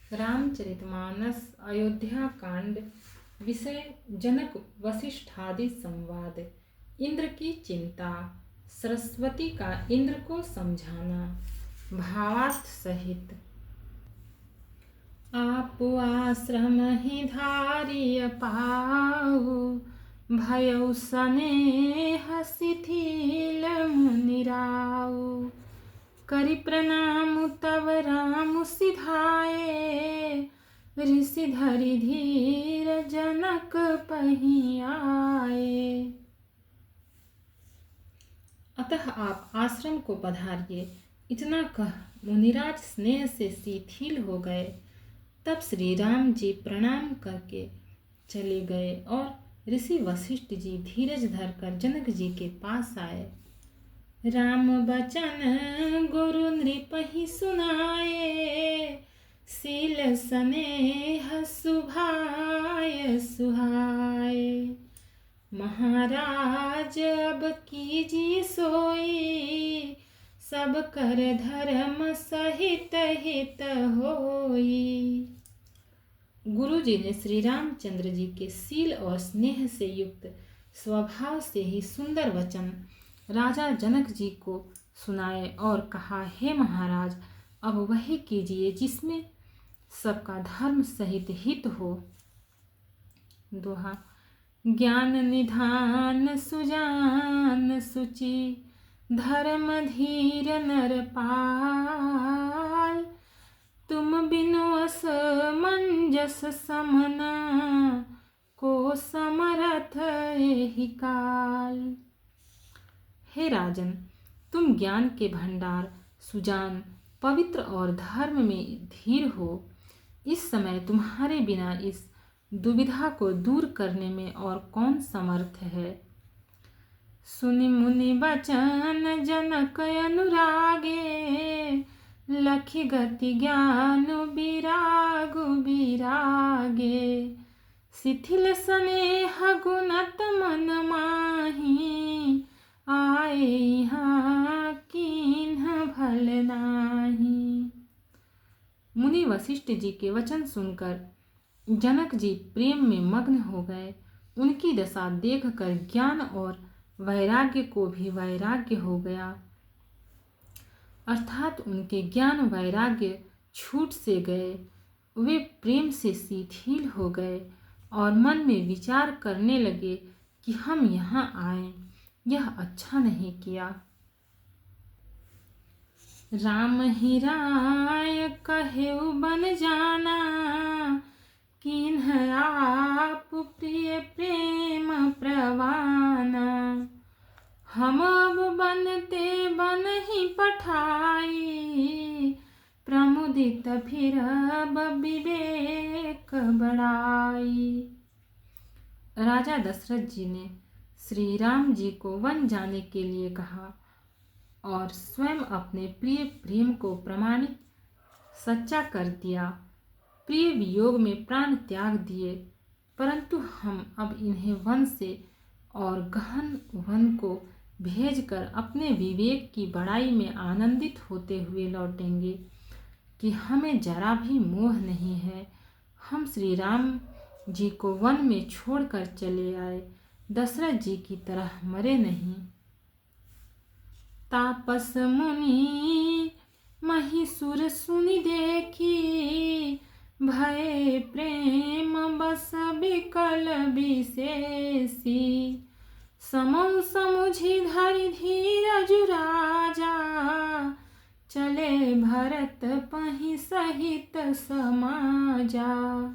रामचरितमानस अयोध्या कांड। विषय जनक वशिष्ठादि संवाद। इंद्र की चिंता। सरस्वती का इंद्र को समझाना। भावार्थ सहित। आप आश्रम ही धारिय पाऊ, भयउ स्नेह शिथिल मुनिराऊ। करि प्रणाम तब राम सिधाए, ऋषि धरि धीर जनक पहि आए। अतः आप आश्रम को पधारिए। इतना कह मुनिराज स्नेह से शिथिल हो गए। तब श्री राम जी प्रणाम करके चले गए और ऋषि वशिष्ठ जी धीरज धरकर जनक जी के पास आए। राम बचन गुरु नृपहि सुनाए, शील स्नेह सुभाय सुहाय। महाराज अब कीजिए सोई, सब कर धर्म सहित हित होई। गुरु जी ने श्री रामचंद्र जी के शील और स्नेह से युक्त स्वभाव से ही सुंदर वचन राजा जनक जी को सुनाए और कहा, हे महाराज, अब वही कीजिए जिसमें सबका धर्म सहित हित हो। दोहा। ज्ञान निधान सुजान सुचि, धर्म धीर नर पाल। तुम बिनु असमंजस समना, को समरथ एहि काल। हे राजन, तुम ज्ञान के भंडार, सुजान, पवित्र और धर्म में धीर हो। इस समय तुम्हारे बिना इस दुविधा को दूर करने में और कौन समर्थ है। सुनि मुनि बचन जनक अनुरागे, लखि गति ज्ञान बिरागु बिरागे। शिथिल स्नेह गुणत मन माही, आए यहाँ कीन्ह भल नाही। मुनि वशिष्ठ जी के वचन सुनकर जनक जी प्रेम में मग्न हो गए। उनकी दशा देखकर ज्ञान और वैराग्य को भी वैराग्य हो गया, अर्थात उनके ज्ञान वैराग्य छूट से गए। वे प्रेम से शिथिल हो गए और मन में विचार करने लगे कि हम यहाँ आए, यह अच्छा नहीं किया। राम ही राय कहेउ बन जाना, किन्ह आप प्रिय प्रेम प्रवाना। हम अब बनते बन ही पठाई, प्रमुदित फिर अब विवेक बढ़ाई। राजा दशरथ जी ने श्री राम जी को वन जाने के लिए कहा और स्वयं अपने प्रिय प्रेम को प्रमाणित सच्चा कर दिया। प्रिय वियोग में प्राण त्याग दिए, परंतु हम अब इन्हें वन से और गहन वन को भेजकर अपने विवेक की बड़ाई में आनंदित होते हुए लौटेंगे कि हमें जरा भी मोह नहीं है। हम श्री राम जी को वन में छोड़कर चले आए, दशरथ जी की तरह मरे नहीं। तापस मुनि महिसुर सुनि देखी, भय प्रेम बस विकल विशेषी। समौ समुझि धरि धीरज राजा, चले भरत पहि सहित समाजा।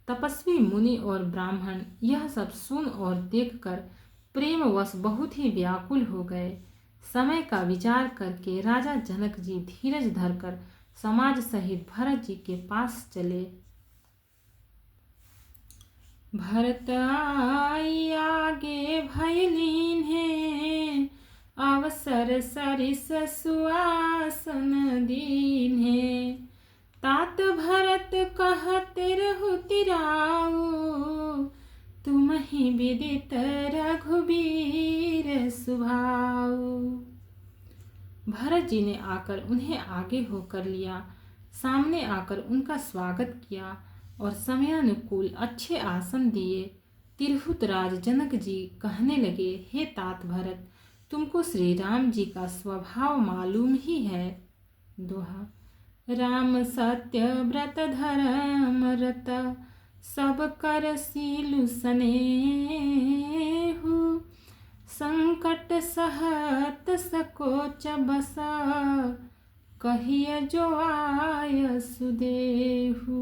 तपस्वी मुनि और ब्राह्मण यह सब सुन और देखकर प्रेमवश बहुत ही व्याकुल हो गए। समय का विचार करके राजा जनक जी धीरज धरकर समाज सहित भरत जी के पास चले। भरत आई आगे भय लीन्हे, अवसर सरिस सुआसन दीन्हे। तात भरत कहते रहु तिराऊ, तुम ही विदित रघुबीर सुभाऊ। भरत जी ने आकर उन्हें आगे होकर लिया। सामने आकर उनका स्वागत किया और समयानुकूल अच्छे आसन दिए। तिरहुत राज जनक जी कहने लगे, हे तात भरत, तुमको श्री राम जी का स्वभाव मालूम ही है। दोहा। राम सत्य व्रत धर्म रत, सब कर सीलु सनेहु, संकट सहत सकोच बसा, कहिय जो आय सुदेहु।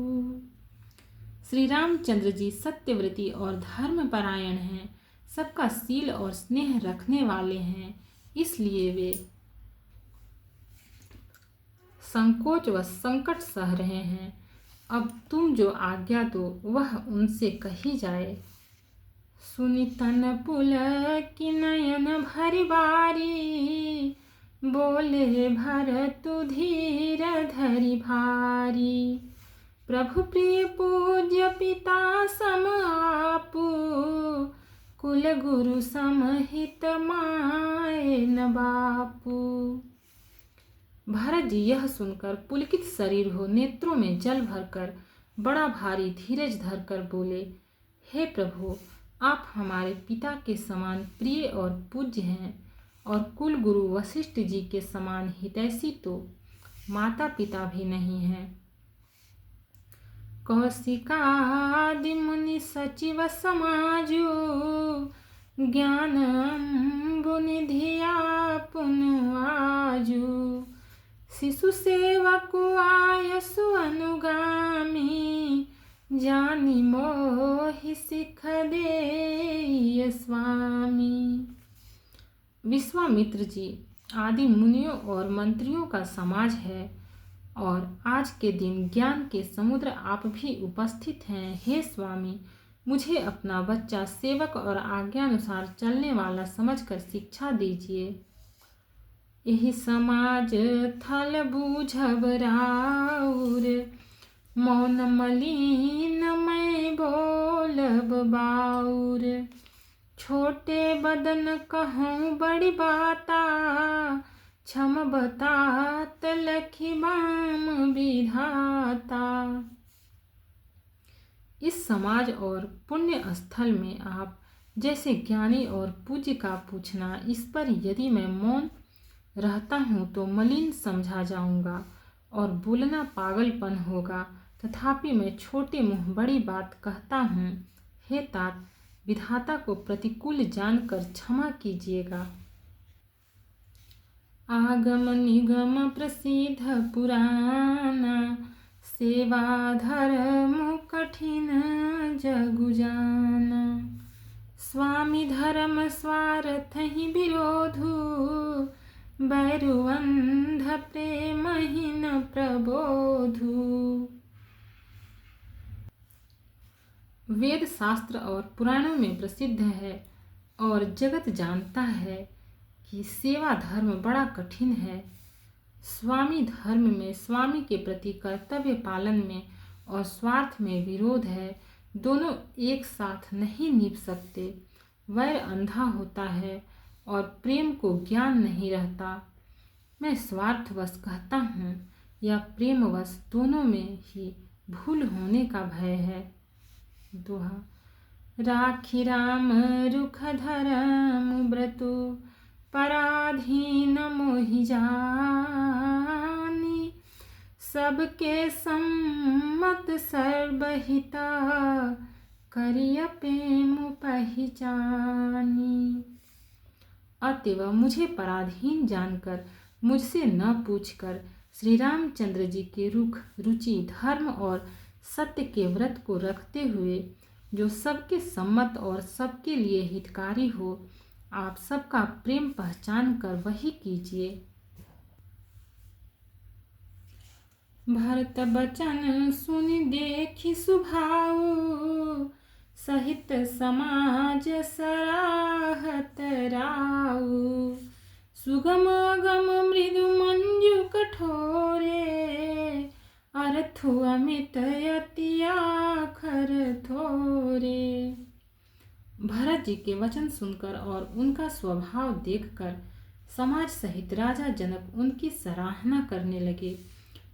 श्री रामचंद्र जी सत्यव्रती और धर्मपरायण हैं, सबका सील और स्नेह रखने वाले हैं, इसलिए वे संकोच व संकट सह रहे हैं। अब तुम जो आज्ञा दो वह उनसे कही जाए। सुनि तन पुल की नयन भरि बारी, बोले भरत धीर धरि भारी। प्रभु प्रिय पूज्य पिता सम आपु, कुल गुरु समहित माय न बापू। भरत जी यह सुनकर पुलकित शरीर हो नेत्रों में जल भरकर बड़ा भारी धीरज धरकर बोले, हे प्रभु, आप हमारे पिता के समान प्रिय और पूज्य हैं और कुल गुरु वशिष्ठ जी के समान हितैषी तो माता पिता भी नहीं हैं। कौशिकादि मुनि सचिव समाजु, ज्ञान निधिया पुन आजु। शिशु सेवक आयसु अनुगामी, जानी मोहि सिख दे स्वामी। विश्वामित्र जी आदि मुनियों और मंत्रियों का समाज है और आज के दिन ज्ञान के समुद्र आप भी उपस्थित हैं। हे स्वामी, मुझे अपना बच्चा सेवक और आज्ञानुसार चलने वाला समझकर शिक्षा दीजिए। यही समाज थल बूझब राउर, मौन मलिन मैं बोलब बाउर। छोटे बदन कहूँ बड़ी बाता, क्षम बतात लखी बाम विधाता। इस समाज और पुण्य स्थल में आप जैसे ज्ञानी और पूज्य का पूछना, इस पर यदि मैं मौन रहता हूँ तो मलिन समझा जाऊंगा और बोलना पागलपन होगा। तथापि मैं छोटे मुँह बड़ी बात कहता हूँ। हे तात, विधाता को प्रतिकूल जानकर क्षमा कीजिएगा। आगम निगम प्रसिद्ध पुराना, सेवा धर्म कठिन जगु जाना। स्वामी धर्म स्वार्थ ही विरोधु, बैरु अंध प्रेमहीन प्रबोधु। वेद शास्त्र और पुराणों में प्रसिद्ध है और जगत जानता है कि सेवा धर्म बड़ा कठिन है। स्वामी धर्म में स्वामी के प्रति कर्तव्य पालन में और स्वार्थ में विरोध है। दोनों एक साथ नहीं निभ सकते। वैर अंधा होता है और प्रेम को ज्ञान नहीं रहता। मैं स्वार्थवश कहता हूँ या प्रेमवश, दोनों में ही भूल होने का भय है। दोहा। राखी राम रुख धर्म व्रतु, पराधीन मोहि जानी। सबके सम्मत सर्वहिता, करिय प्रेम पहचानी। अतएव मुझे पराधीन जानकर, मुझसे न पूछकर श्री रामचंद्र जी के रुख, रुचि, धर्म और सत्य के व्रत को रखते हुए, जो सबके सम्मत और सबके लिए हितकारी हो, आप सबका प्रेम पहचान कर वही कीजिए। भरत बचन सुनि देखि सुभाऊ, सहित समाज सराहत राऊ। सुगम अगम मृदु मंजु कठोरे, अर्थु अमित अति आखर थोरे। भरत जी के वचन सुनकर और उनका स्वभाव देखकर समाज सहित राजा जनक उनकी सराहना करने लगे।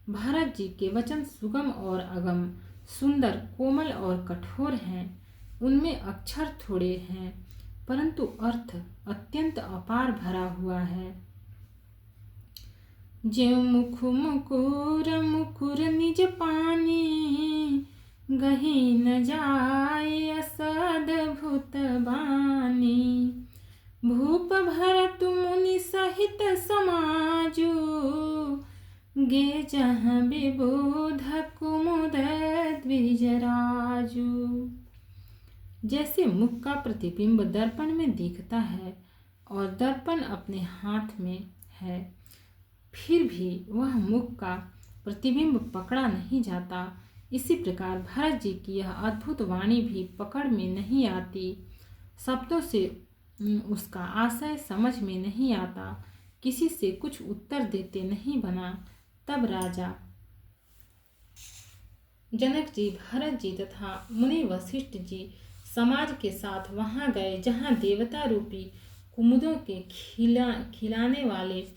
भरत जी के वचन सुगम और अगम, सुंदर, कोमल और कठोर हैं। उनमें अक्षर थोड़े हैं, परंतु अर्थ अत्यंत अपार भरा हुआ है। ज्यों मुख मुकुर निज पानी, गही न जाय असद्भुत बानी। भूप भरत मुनि सहित समाजु, गे जहाँ विबुध कुमुद द्विजराजु। जैसे मुख का प्रतिबिंब दर्पण में दिखता है और दर्पण अपने हाथ में है, फिर भी वह मुख का प्रतिबिंब पकड़ा नहीं जाता, इसी प्रकार भरत जी की यह अद्भुत वाणी भी पकड़ में नहीं आती। शब्दों से उसका आशय समझ में नहीं आता, किसी से कुछ उत्तर देते नहीं बना। तब राजा जनक जी, भरत जी तथा मुनि वशिष्ठ जी समाज के साथ वहां गए जहां देवता रूपी कुमुदों के खिलाने वाले,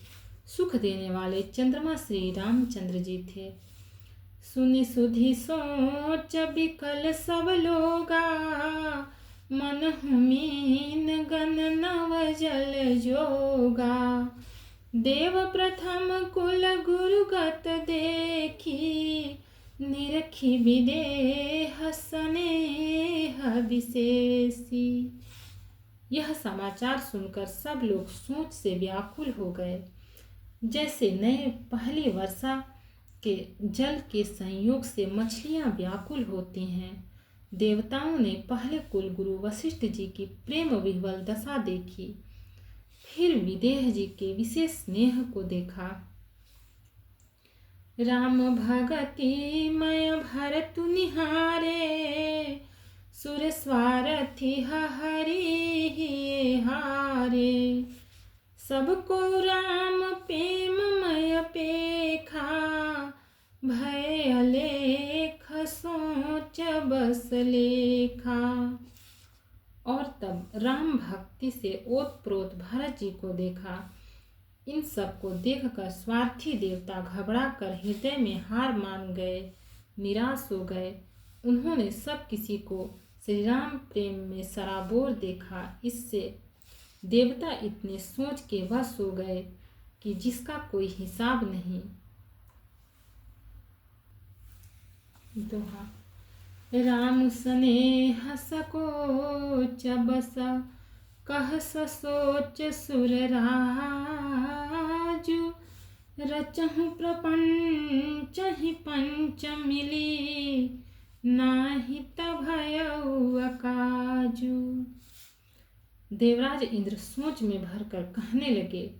सुख देने वाले चंद्रमा श्री रामचंद्र जी थे। सुनि सुधि सोच विकल सब लोगा, मन हुमीन गण नव जल जोगा। देव प्रथम कुल गुरुगत देखी, निरखी विदेह स्नेह विशेषी। यह समाचार सुनकर सब लोग सोच से व्याकुल हो गए। जैसे नए पहली वर्षा के जल के संयोग से मछलियां व्याकुल होती हैं, देवताओं ने पहले कुलगुरु वशिष्ठ जी की प्रेम विह्वल दशा देखी, फिर विदेह जी के विशेष स्नेह को देखा। राम भगति मय भरत निहारे, सुर स्वारथी हरि हारे। सबको राम प्रेम मय पेखा, भय अलेख सोच बस लेखा। और तब राम भक्ति से ओतप्रोत भरत जी को देखा। इन सब को देखकर स्वार्थी देवता घबरा कर हृदय में हार मान गए, निराश हो गए। उन्होंने सब किसी को श्री राम प्रेम में सराबोर देखा। इससे देवता इतने सोच के वश हो गए कि जिसका कोई हिसाब नहीं। दोहा। राम स्नेह सकोच बस, कह सोच सुर राजु। रचहु प्रपंच ही पंच मिली, नाही भयउ अकाजु। देवराज इंद्र सोच में भरकर कहने लगे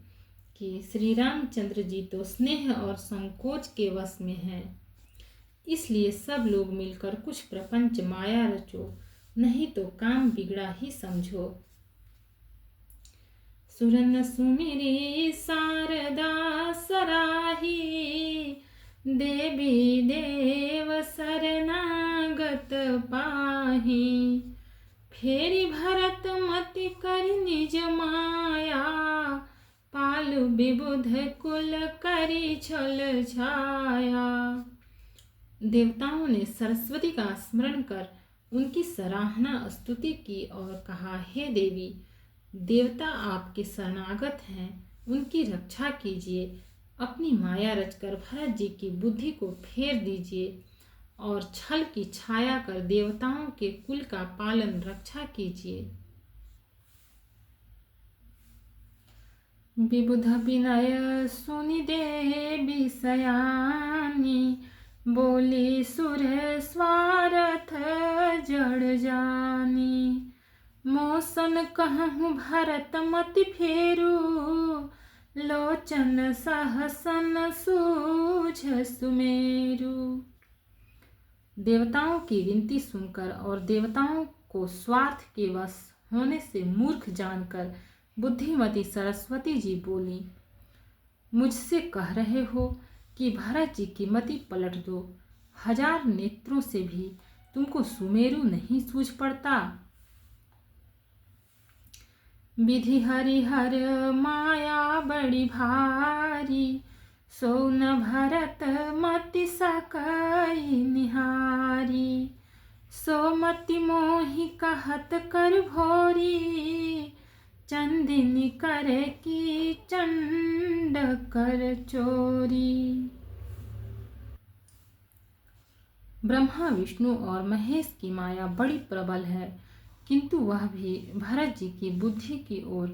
कि श्री रामचंद्र जी तो स्नेह और संकोच के वश में हैं, इसलिए सब लोग मिलकर कुछ प्रपंच माया रचो, नहीं तो काम बिगड़ा ही समझो। सुरन सुमिरी शारदा सराही, देवी देव शरणागत पाही। फेरी भरत मति कर निज माया, पालु विबुध कुल करी छल छाया। देवताओं ने सरस्वती का स्मरण कर उनकी सराहना स्तुति की और कहा, हे देवी, देवता आपके शरणागत हैं, उनकी रक्षा कीजिए। अपनी माया रचकर भरत जी की बुद्धि को फेर दीजिए और छल की छाया कर देवताओं के कुल का पालन रक्षा कीजिए। विबुध विनय सुनि देवी सयानी, बोली सुर स्वार्थ जड़ जानी। मोसन कहूँ भरत मति फेरू, लोचन सहसन सूझ सुमेरु। देवताओं की विनती सुनकर और देवताओं को स्वार्थ के वश होने से मूर्ख जानकर बुद्धिमती सरस्वती जी बोली, मुझसे कह रहे हो कि भरत जी की मति पलट दो। 1000 नेत्रों से भी तुमको सुमेरु नहीं सूझ पड़ता। विधि हरिहर माया बड़ी भारी, सो न भरत मति सकई निहारी। सो मति मोहि कहत कर भोरी। चंदिनी कर की चंड कर चोरी। ब्रह्मा विष्णु और महेश की माया बड़ी प्रबल है, किंतु वह भी भरत जी की बुद्धि की ओर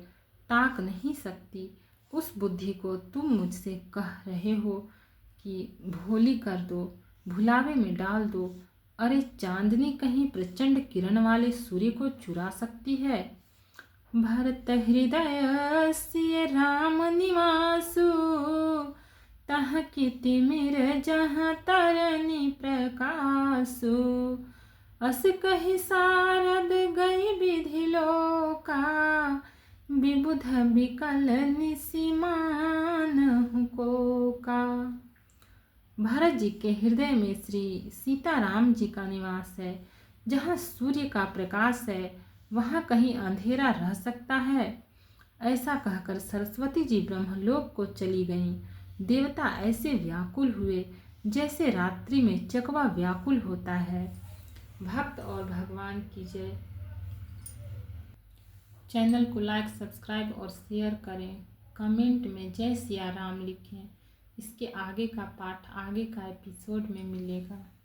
ताक नहीं सकती। उस बुद्धि को तुम मुझसे कह रहे हो कि भोली कर दो, भुलावे में डाल दो। अरे चांदनी कहीं प्रचंड किरण वाले सूर्य को चुरा सकती है। भरत हृदय सिय राम निवासु। तह की तिमिर जहाँ तरनी प्रकाशु। अस कहि सारद गई विधि लोका। विबुध विकल निसिमान को का। भरत जी के हृदय में श्री सीताराम जी का निवास है। जहाँ सूर्य का प्रकाश है वहाँ कहीं अंधेरा रह सकता है। ऐसा कहकर सरस्वती जी ब्रह्मलोक को चली गईं। देवता ऐसे व्याकुल हुए जैसे रात्रि में चकवा व्याकुल होता है। भक्त और भगवान की जय। चैनल को लाइक, सब्सक्राइब और शेयर करें। कमेंट में जय सिया राम लिखें। इसके आगे का पार्ट आगे का एपिसोड में मिलेगा।